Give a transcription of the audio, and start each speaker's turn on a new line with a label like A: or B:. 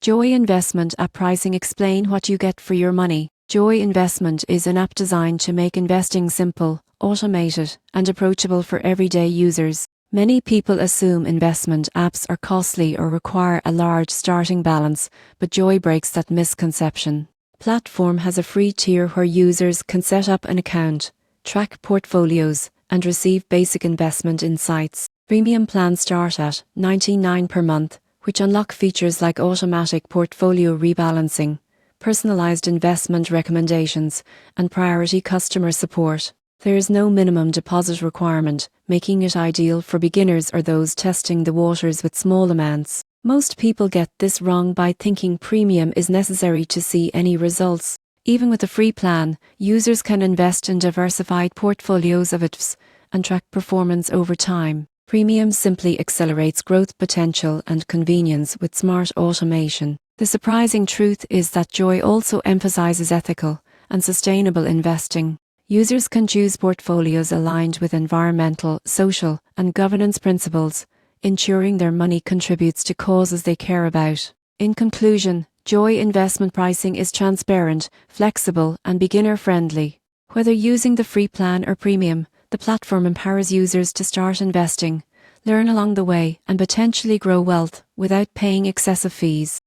A: Joy Investment app pricing. Explain what you get for your money. Joy Investment is an app designed to make investing simple, automated, and approachable for everyday users. Many people assume investment apps are costly or require a large starting balance, but Joy breaks that misconception. Platform has a free tier where users can set up an account, track portfolios, and receive basic investment insights. Premium plans start at $99 per month, which unlock features like automatic portfolio rebalancing, personalized investment recommendations, and priority customer support. There is no minimum deposit requirement, making it ideal for beginners or those testing the waters with small amounts. Most people get this wrong by thinking premium is necessary to see any results. Even with a free plan, users can invest in diversified portfolios of ETFs and track performance over time. Premium simply accelerates growth potential and convenience with smart automation. The surprising truth is that Joy also emphasizes ethical and sustainable investing. Users can choose portfolios aligned with environmental, social, and governance principles, ensuring their money contributes to causes they care about. In conclusion, Joy Investment pricing is transparent, flexible, and beginner-friendly. Whether using the free plan or premium, the platform empowers users to start investing, learn along the way, and potentially grow wealth without paying excessive fees.